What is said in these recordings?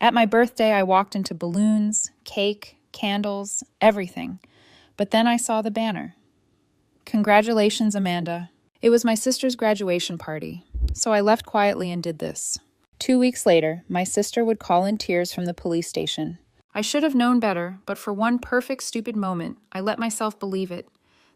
At my birthday, I walked into balloons, cake, candles, everything. But then I saw the banner. Congratulations, Amanda. It was my sister's graduation party, so I left quietly and did this. 2 weeks later, my sister would call in tears from the police station. I should have known better, but for one perfect stupid moment, I let myself believe it.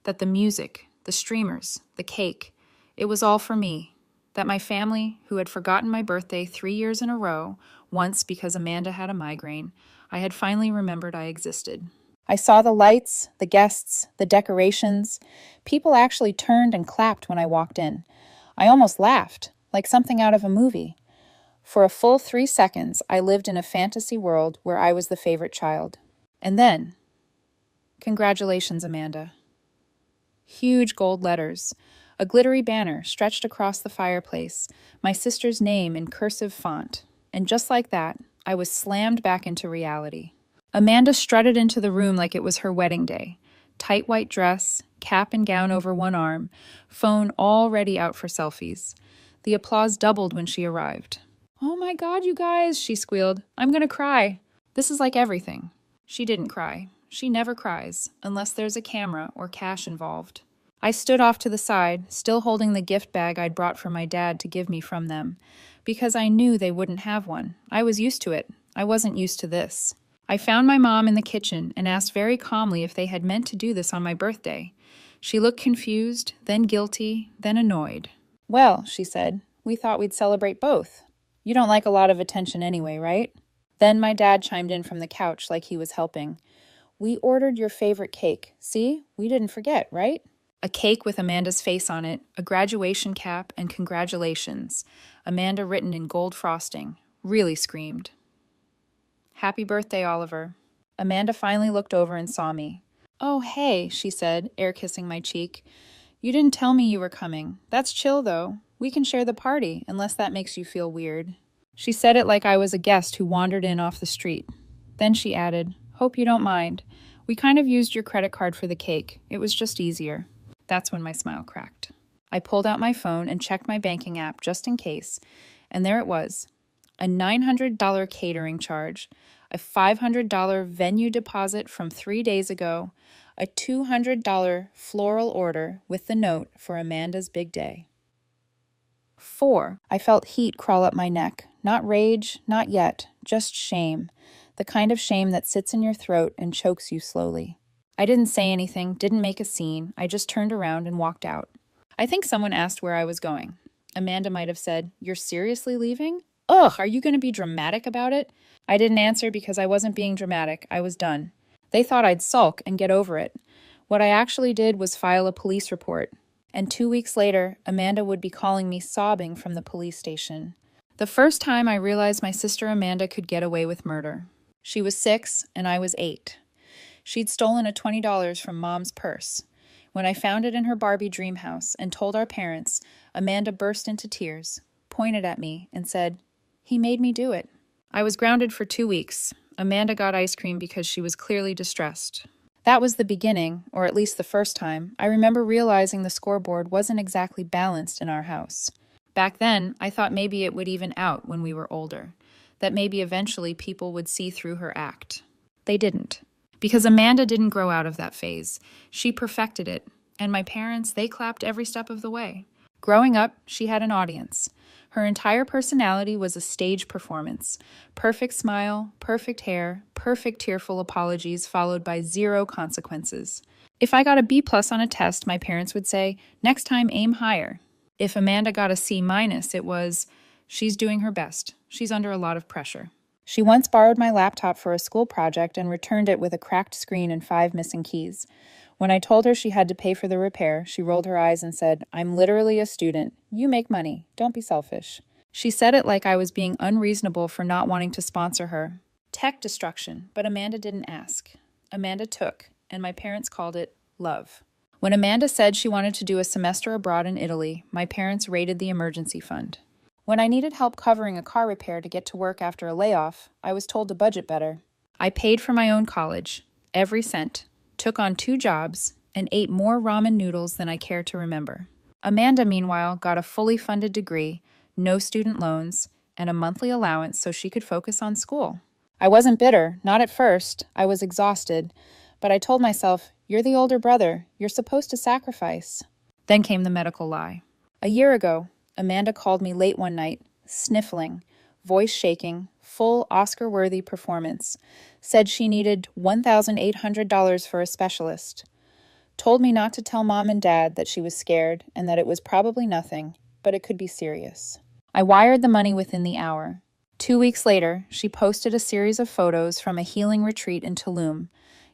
That the music, the streamers, the cake, it was all for me. That my family, who had forgotten my birthday 3 years in a row, once because Amanda had a migraine, I had finally remembered I existed. I saw the lights, the guests, the decorations. People actually turned and clapped when I walked in. I almost laughed, like something out of a movie. For a full 3 seconds, I lived in a fantasy world where I was the favorite child. And then, congratulations, Amanda. Huge gold letters, a glittery banner stretched across the fireplace, my sister's name in cursive font. And just like that, I was slammed back into reality. Amanda strutted into the room like it was her wedding day. Tight white dress, cap and gown over one arm, phone all ready out for selfies. The applause doubled when she arrived. "Oh my God, you guys," she squealed. "I'm gonna cry." This is like everything. She didn't cry. She never cries, unless there's a camera or cash involved. I stood off to the side, still holding the gift bag I'd brought for my dad to give me from them, because I knew they wouldn't have one. I was used to it. I wasn't used to this. I found my mom in the kitchen and asked very calmly if they had meant to do this on my birthday. She looked confused, then guilty, then annoyed. "Well," she said, "we thought we'd celebrate both. You don't like a lot of attention anyway, right?" Then my dad chimed in from the couch like he was helping. "We ordered your favorite cake. See? We didn't forget, right?" A cake with Amanda's face on it, a graduation cap, and congratulations. Amanda written in gold frosting. Really screamed. "Happy birthday, Oliver." Amanda finally looked over and saw me. "Oh, hey," she said, air kissing my cheek. "You didn't tell me you were coming. That's chill, though. We can share the party, unless that makes you feel weird." She said it like I was a guest who wandered in off the street. Then she added, "Hope you don't mind. We kind of used your credit card for the cake. It was just easier." That's when my smile cracked. I pulled out my phone and checked my banking app just in case, and there it was. A $900 catering charge, a $500 venue deposit from 3 days ago, a $200 floral order with the note for Amanda's big day. 4. I felt heat crawl up my neck. Not rage, not yet, just shame. The kind of shame that sits in your throat and chokes you slowly. I didn't say anything, didn't make a scene. I just turned around and walked out. I think someone asked where I was going. Amanda might have said, "You're seriously leaving? Ugh, are you going to be dramatic about it?" I didn't answer because I wasn't being dramatic. I was done. They thought I'd sulk and get over it. What I actually did was file a police report. And 2 weeks later, Amanda would be calling me sobbing from the police station. The first time I realized my sister Amanda could get away with murder. She was 6 and I was 8. She'd stolen a $20 from Mom's purse. When I found it in her Barbie dream house and told our parents, Amanda burst into tears, pointed at me, and said, "He made me do it." I was grounded for 2 weeks. Amanda got ice cream because she was clearly distressed. That was the beginning, or at least the first time, I remember realizing the scoreboard wasn't exactly balanced in our house. Back then, I thought maybe it would even out when we were older, that maybe eventually people would see through her act. They didn't. Because Amanda didn't grow out of that phase. She perfected it, and my parents, they clapped every step of the way. Growing up, she had an audience. Her entire personality was a stage performance. Perfect smile, perfect hair, perfect tearful apologies followed by 0 consequences. If I got a B+ on a test, my parents would say, "Next time aim higher." If Amanda got a C-, it was, "She's doing her best. She's under a lot of pressure." She once borrowed my laptop for a school project and returned it with a cracked screen and 5 missing keys. When I told her she had to pay for the repair, she rolled her eyes and said, "I'm literally a student. You make money. Don't be selfish." She said it like I was being unreasonable for not wanting to sponsor her. Tech destruction, but Amanda didn't ask. Amanda took, and my parents called it love. When Amanda said she wanted to do a semester abroad in Italy, my parents raided the emergency fund. When I needed help covering a car repair to get to work after a layoff, I was told to budget better. I paid for my own college, every cent, took on 2 jobs, and ate more ramen noodles than I care to remember. Amanda, meanwhile, got a fully funded degree, no student loans, and a monthly allowance so she could focus on school. I wasn't bitter, not at first. I was exhausted. But I told myself, you're the older brother. You're supposed to sacrifice. Then came the medical lie. A year ago, Amanda called me late one night, sniffling, voice shaking, full Oscar-worthy performance. Said she needed $1,800 for a specialist. Told me not to tell Mom and Dad that she was scared and that it was probably nothing, but it could be serious. I wired the money within the hour. 2 weeks later, she posted a series of photos from a healing retreat in Tulum,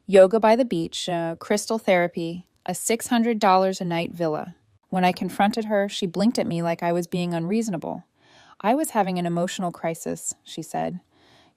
yoga by the beach, crystal therapy, a $600 a night villa. When I confronted her, she blinked at me like I was being unreasonable. I was having an emotional crisis, she said.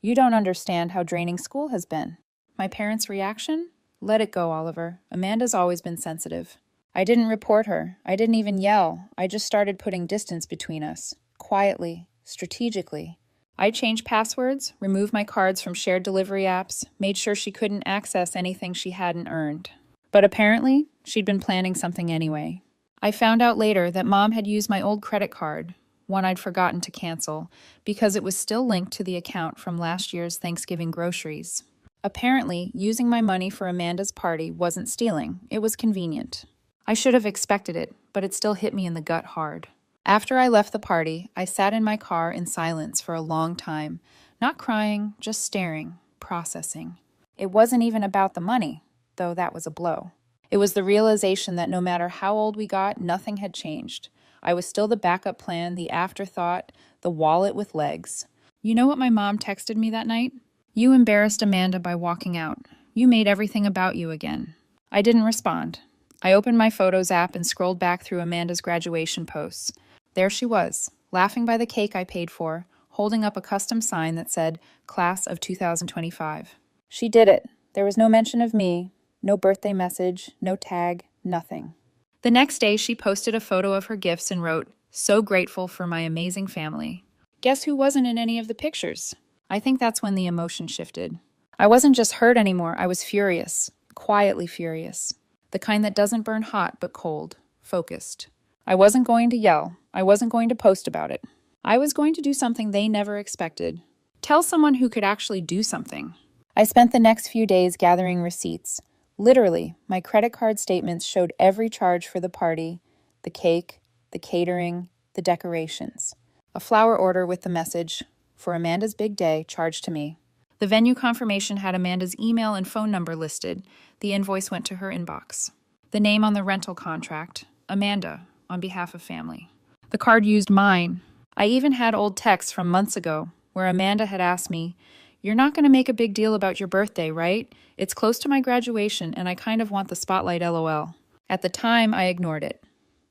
You don't understand how draining school has been. My parents' reaction? Let it go, Oliver. Amanda's always been sensitive. I didn't report her. I didn't even yell. I just started putting distance between us. Quietly, strategically. I changed passwords, removed my cards from shared delivery apps, made sure she couldn't access anything she hadn't earned. But apparently, she'd been planning something anyway. I found out later that Mom had used my old credit card, one I'd forgotten to cancel, because it was still linked to the account from last year's Thanksgiving groceries. Apparently, using my money for Amanda's party wasn't stealing. It was convenient. I should have expected it, but it still hit me in the gut hard. After I left the party, I sat in my car in silence for a long time, not crying, just staring, processing. It wasn't even about the money, though that was a blow. It was the realization that no matter how old we got, nothing had changed. I was still the backup plan, the afterthought, the wallet with legs. You know what my mom texted me that night? You embarrassed Amanda by walking out. You made everything about you again. I didn't respond. I opened my Photos app and scrolled back through Amanda's graduation posts. There she was, laughing by the cake I paid for, holding up a custom sign that said, Class of 2025. She did it. There was no mention of me, no birthday message, no tag, nothing. The next day, she posted a photo of her gifts and wrote, So grateful for my amazing family. Guess who wasn't in any of the pictures? I think that's when the emotion shifted. I wasn't just hurt anymore, I was furious, quietly furious. The kind that doesn't burn hot but cold, focused. I wasn't going to yell. I wasn't going to post about it. I was going to do something they never expected. Tell someone who could actually do something. I spent the next few days gathering receipts. Literally, my credit card statements showed every charge for the party, the cake, the catering, the decorations. A flower order with the message, for Amanda's big day, charged to me. The venue confirmation had Amanda's email and phone number listed. The invoice went to her inbox. The name on the rental contract, Amanda, on behalf of family. The card used mine. I even had old texts from months ago where Amanda had asked me, You're not going to make a big deal about your birthday, right? It's close to my graduation and I kind of want the spotlight LOL. At the time, I ignored it.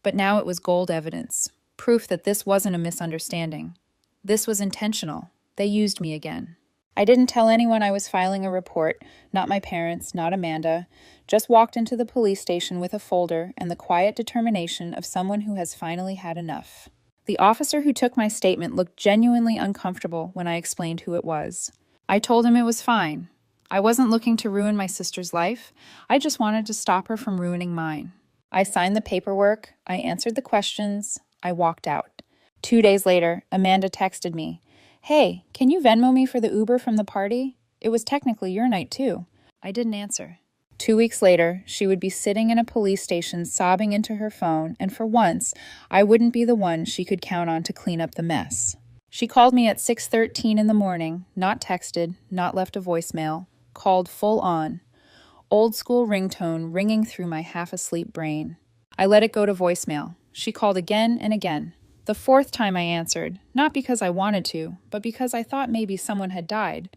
But now it was gold evidence. Proof that this wasn't a misunderstanding. This was intentional. They used me again. I didn't tell anyone I was filing a report, not my parents, not Amanda, just walked into the police station with a folder and the quiet determination of someone who has finally had enough. The officer who took my statement looked genuinely uncomfortable when I explained who it was. I told him it was fine. I wasn't looking to ruin my sister's life. I just wanted to stop her from ruining mine. I signed the paperwork. I answered the questions. I walked out. 2 days later, Amanda texted me, Hey, can you Venmo me for the Uber from the party? It was technically your night too. I didn't answer. 2 weeks later, she would be sitting in a police station sobbing into her phone, and for once, I wouldn't be the one she could count on to clean up the mess. She called me at 6:13 in the morning, not texted, not left a voicemail, called full on. Old school ringtone ringing through my half-asleep brain. I let it go to voicemail. She called again and again. The fourth time I answered, not because I wanted to, but because I thought maybe someone had died.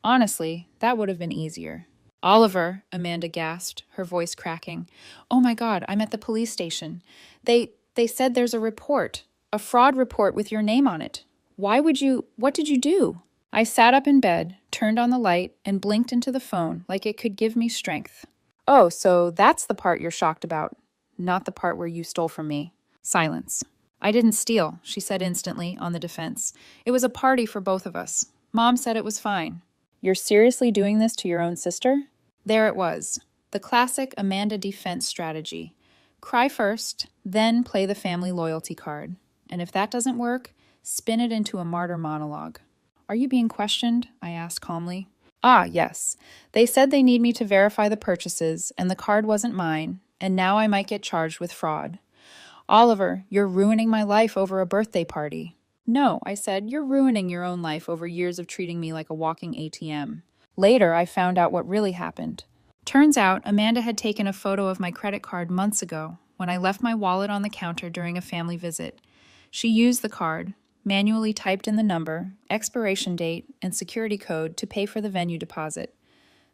Honestly, that would have been easier. Oliver, Amanda gasped, her voice cracking. Oh my God, I'm at the police station. They said there's a report, a fraud report with your name on it. What did you do? I sat up in bed, turned on the light, and blinked into the phone like it could give me strength. Oh, so that's the part you're shocked about, not the part where you stole from me. Silence. I didn't steal, she said instantly, on the defense. It was a party for both of us. Mom said it was fine. You're seriously doing this to your own sister? There it was. The classic Amanda defense strategy. Cry first, then play the family loyalty card. And if that doesn't work, spin it into a martyr monologue. Are you being questioned? I asked calmly. Ah, yes. They said they need me to verify the purchases, and the card wasn't mine, and now I might get charged with fraud. Oliver, you're ruining my life over a birthday party. No, I said, you're ruining your own life over years of treating me like a walking ATM. Later, I found out what really happened. Turns out, Amanda had taken a photo of my credit card months ago when I left my wallet on the counter during a family visit. She used the card, manually typed in the number, expiration date, and security code to pay for the venue deposit,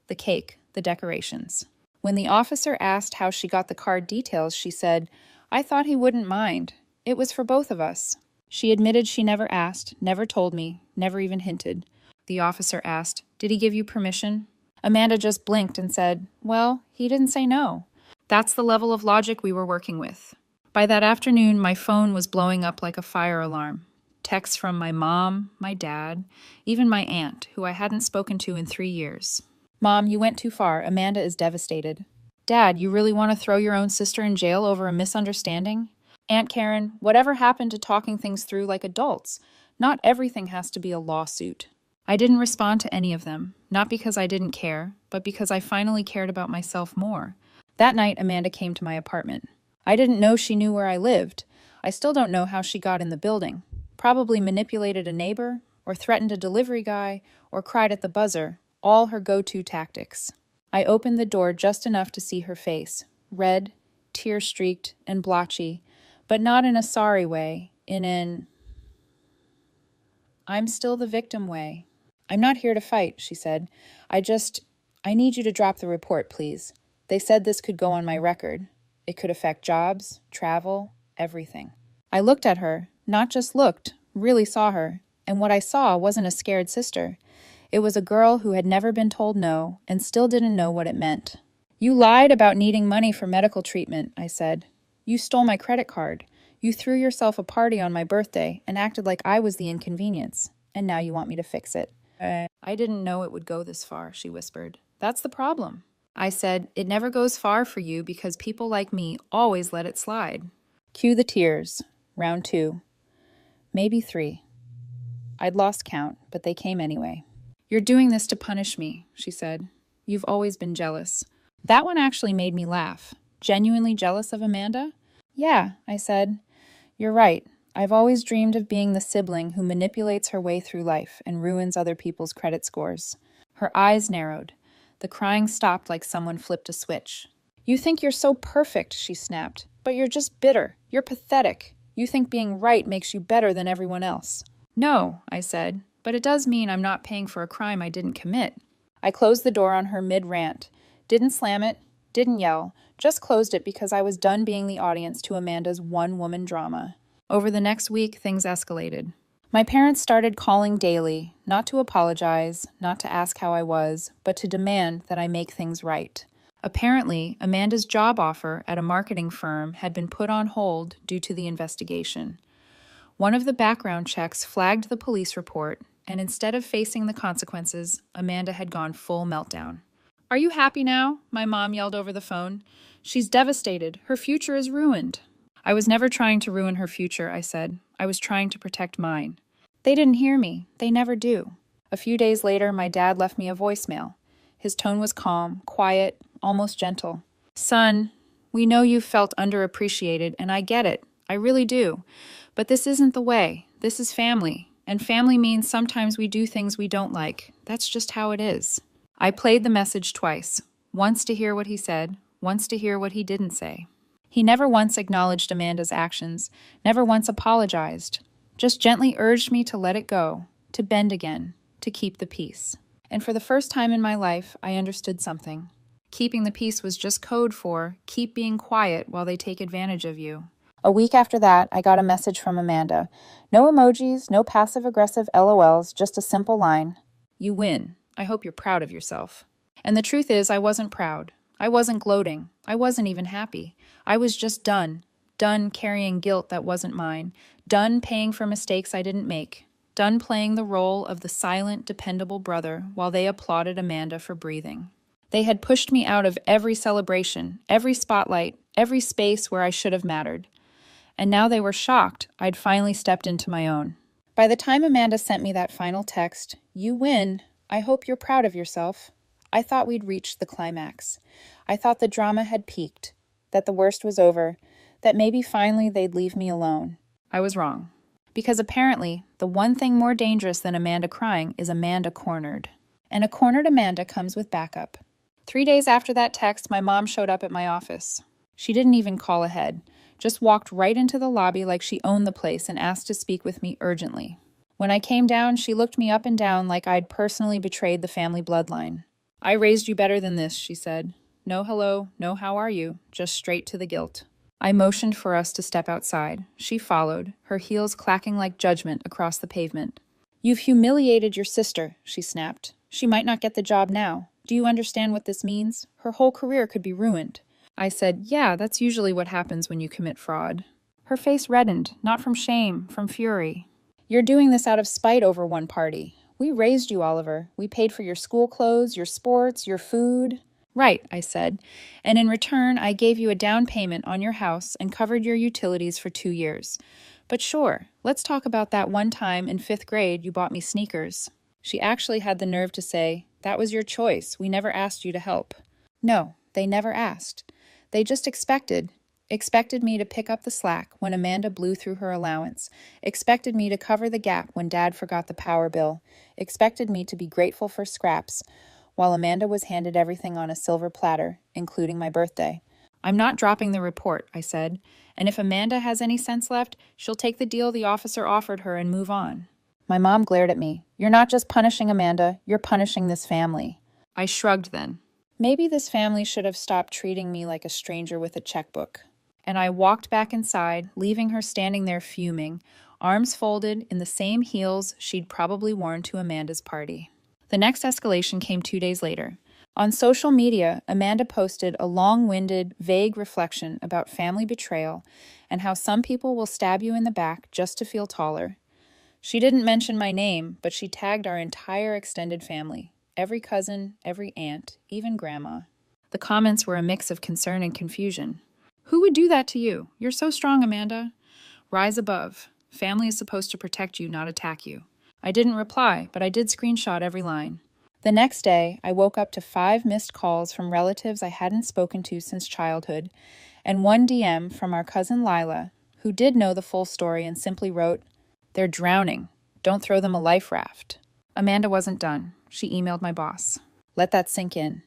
the cake, the decorations. When the officer asked how she got the card details, she said, I thought he wouldn't mind. It was for both of us. She admitted she never asked, never told me, never even hinted. The officer asked, Did he give you permission? Amanda just blinked and said, Well, he didn't say no. That's the level of logic we were working with. By that afternoon, my phone was blowing up like a fire alarm. Texts from my mom, my dad, even my aunt, who I hadn't spoken to in 3 years. Mom, you went too far. Amanda is devastated. Dad, you really want to throw your own sister in jail over a misunderstanding? Aunt Karen, whatever happened to talking things through like adults? Not everything has to be a lawsuit. I didn't respond to any of them, not because I didn't care, but because I finally cared about myself more. That night, Amanda came to my apartment. I didn't know she knew where I lived. I still don't know how she got in the building. Probably manipulated a neighbor, or threatened a delivery guy, or cried at the buzzer, all her go-to tactics. I opened the door just enough to see her face, red, tear-streaked, and blotchy, but not in a sorry way, in an I'm still the victim way. I'm not here to fight, she said. I need you to drop the report, please. They said this could go on my record. It could affect jobs, travel, everything. I looked at her, not just looked, really saw her, and what I saw wasn't a scared sister. It was a girl who had never been told no and still didn't know what it meant. You lied about needing money for medical treatment, I said. You stole my credit card. You threw yourself a party on my birthday and acted like I was the inconvenience, and now you want me to fix it. I didn't know it would go this far, she whispered. That's the problem. I said, it never goes far for you because people like me always let it slide. Cue the tears. Round 2. Maybe 3. I'd lost count, but they came anyway. You're doing this to punish me, she said. You've always been jealous. That one actually made me laugh. Genuinely jealous of Amanda? Yeah, I said. You're right. I've always dreamed of being the sibling who manipulates her way through life and ruins other people's credit scores. Her eyes narrowed. The crying stopped like someone flipped a switch. You think you're so perfect, she snapped, but you're just bitter. You're pathetic. You think being right makes you better than everyone else. No, I said, but it does mean I'm not paying for a crime I didn't commit. I closed the door on her mid-rant. Didn't slam it, didn't yell, just closed it because I was done being the audience to Amanda's one-woman drama. Over the next week, things escalated. My parents started calling daily, not to apologize, not to ask how I was, but to demand that I make things right. Apparently, Amanda's job offer at a marketing firm had been put on hold due to the investigation. One of the background checks flagged the police report, and instead of facing the consequences, Amanda had gone full meltdown. Are you happy now? My mom yelled over the phone. She's devastated. Her future is ruined. I was never trying to ruin her future, I said. I was trying to protect mine. They didn't hear me. They never do. A few days later, my dad left me a voicemail. His tone was calm, quiet, almost gentle. Son, we know you felt underappreciated, and I get it. I really do. But this isn't the way. This is family. And family means sometimes we do things we don't like. That's just how it is. I played the message twice. Once to hear what he said, once to hear what he didn't say. He never once acknowledged Amanda's actions, never once apologized, just gently urged me to let it go, to bend again, to keep the peace. And for the first time in my life, I understood something. Keeping the peace was just code for keep being quiet while they take advantage of you. A week after that, I got a message from Amanda. No emojis, no passive-aggressive LOLs, just a simple line. You win. I hope you're proud of yourself. And the truth is, I wasn't proud. I wasn't gloating. I wasn't even happy. I was just done. Done carrying guilt that wasn't mine. Done paying for mistakes I didn't make. Done playing the role of the silent, dependable brother while they applauded Amanda for breathing. They had pushed me out of every celebration, every spotlight, every space where I should have mattered. And now they were shocked I'd finally stepped into my own. By the time Amanda sent me that final text, "You win. I hope you're proud of yourself," I thought we'd reached the climax. I thought the drama had peaked, that the worst was over, that maybe finally they'd leave me alone. I was wrong. Because apparently, the one thing more dangerous than Amanda crying is Amanda cornered. And a cornered Amanda comes with backup. 3 days after that text, my mom showed up at my office. She didn't even call ahead, just walked right into the lobby like she owned the place and asked to speak with me urgently. When I came down, she looked me up and down like I'd personally betrayed the family bloodline. "I raised you better than this," she said. "No hello, no how are you, just straight to the guilt." I motioned for us to step outside. She followed, her heels clacking like judgment across the pavement. "You've humiliated your sister," she snapped. "She might not get the job now. Do you understand what this means? Her whole career could be ruined." I said, "Yeah, that's usually what happens when you commit fraud." Her face reddened, not from shame, from fury. "You're doing this out of spite over one party. We raised you, Oliver. We paid for your school clothes, your sports, your food." "Right," I said, "and in return, I gave you a down payment on your house and covered your utilities for 2 years. But sure, let's talk about that one time in 5th grade you bought me sneakers." She actually had the nerve to say, "That was your choice. We never asked you to help." No, they never asked. They just expected me to pick up the slack when Amanda blew through her allowance, expected me to cover the gap when Dad forgot the power bill, expected me to be grateful for scraps, while Amanda was handed everything on a silver platter, including my birthday. "I'm not dropping the report," I said, "and if Amanda has any sense left, she'll take the deal the officer offered her and move on." My mom glared at me. "You're not just punishing Amanda, you're punishing this family." I shrugged then. Maybe this family should have stopped treating me like a stranger with a checkbook. And I walked back inside, leaving her standing there fuming, arms folded in the same heels she'd probably worn to Amanda's party. The next escalation came 2 days later. On social media, Amanda posted a long-winded, vague reflection about family betrayal and how some people will stab you in the back just to feel taller. She didn't mention my name, but she tagged our entire extended family. Every cousin, every aunt, even grandma. The comments were a mix of concern and confusion. "Who would do that to you? You're so strong, Amanda. Rise above. Family is supposed to protect you, not attack you." I didn't reply, but I did screenshot every line. The next day, I woke up to 5 missed calls from relatives I hadn't spoken to since childhood, and 1 DM from our cousin Lila, who did know the full story and simply wrote, "They're drowning. Don't throw them a life raft." Amanda wasn't done. She emailed my boss. Let that sink in.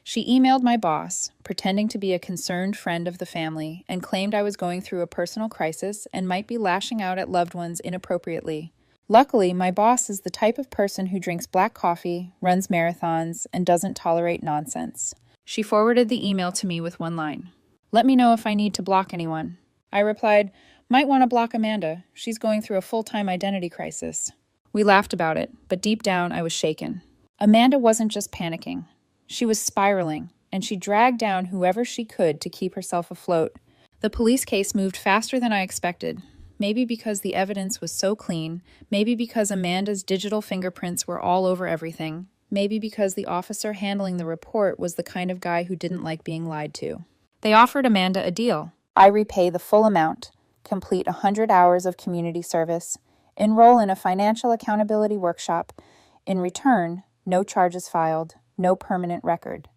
She emailed my boss, pretending to be a concerned friend of the family, and claimed I was going through a personal crisis and might be lashing out at loved ones inappropriately. Luckily, my boss is the type of person who drinks black coffee, runs marathons, and doesn't tolerate nonsense. She forwarded the email to me with one line. "Let me know if I need to block anyone." I replied, "Might want to block Amanda. She's going through a full-time identity crisis." We laughed about it, but deep down I was shaken. Amanda wasn't just panicking. She was spiraling, and she dragged down whoever she could to keep herself afloat. The police case moved faster than I expected. Maybe because the evidence was so clean, maybe because Amanda's digital fingerprints were all over everything, maybe because the officer handling the report was the kind of guy who didn't like being lied to. They offered Amanda a deal. I repay the full amount, complete 100 hours of community service, enroll in a financial accountability workshop. In return, no charges filed, no permanent record.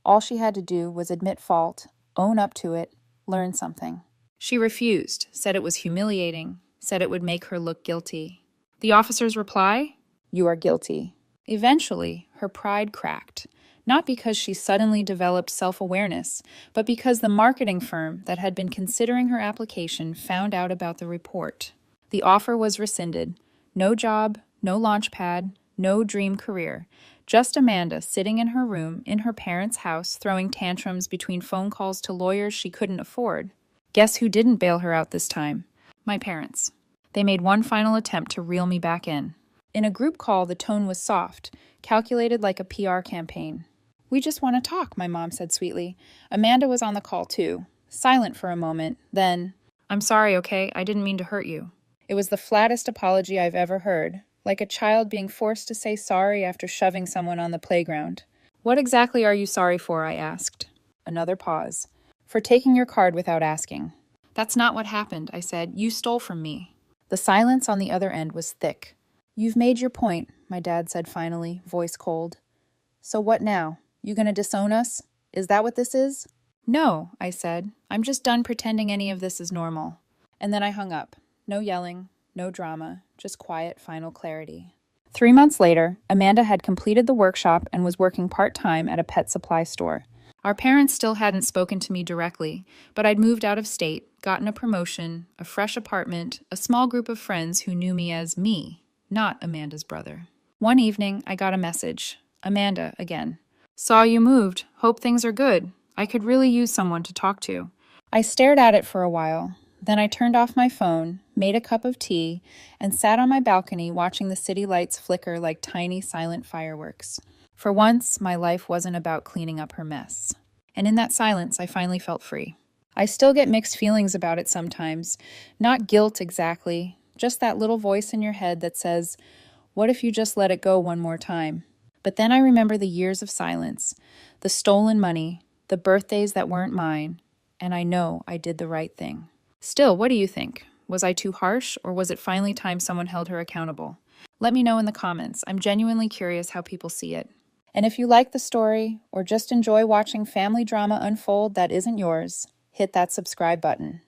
All she had to do was admit fault, own up to it, learn something. She refused, said it was humiliating, said it would make her look guilty. The officer's reply? "You are guilty." Eventually, her pride cracked, not because she suddenly developed self-awareness, but because the marketing firm that had been considering her application found out about the report. The offer was rescinded. No job, no launch pad, no dream career. Just Amanda sitting in her room in her parents' house throwing tantrums between phone calls to lawyers she couldn't afford. Guess who didn't bail her out this time? My parents. They made one final attempt to reel me back in. In a group call, the tone was soft, calculated like a PR campaign. "We just want to talk," my mom said sweetly. Amanda was on the call too, silent for a moment, then, "I'm sorry, okay? I didn't mean to hurt you." It was the flattest apology I've ever heard, like a child being forced to say sorry after shoving someone on the playground. "What exactly are you sorry for?" I asked. Another pause. "For taking your card without asking." "That's not what happened," I said. "You stole from me." The silence on the other end was thick. "You've made your point," my dad said finally, voice cold. "So what now? You gonna disown us? Is that what this is?" "No," I said. "I'm just done pretending any of this is normal." And then I hung up. No yelling, no drama, just quiet, final clarity. 3 months later, Amanda had completed the workshop and was working part-time at a pet supply store. Our parents still hadn't spoken to me directly, but I'd moved out of state, gotten a promotion, a fresh apartment, a small group of friends who knew me as me, not Amanda's brother. One evening, I got a message. Amanda, again. "Saw you moved. Hope things are good. I could really use someone to talk to." I stared at it for a while. Then I turned off my phone, made a cup of tea, and sat on my balcony watching the city lights flicker like tiny silent fireworks. For once, my life wasn't about cleaning up her mess. And in that silence, I finally felt free. I still get mixed feelings about it sometimes. Not guilt exactly, just that little voice in your head that says, "What if you just let it go one more time?" But then I remember the years of silence, the stolen money, the birthdays that weren't mine, and I know I did the right thing. Still, what do you think? Was I too harsh, or was it finally time someone held her accountable? Let me know in the comments. I'm genuinely curious how people see it. And if you like the story, or just enjoy watching family drama unfold that isn't yours, hit that subscribe button.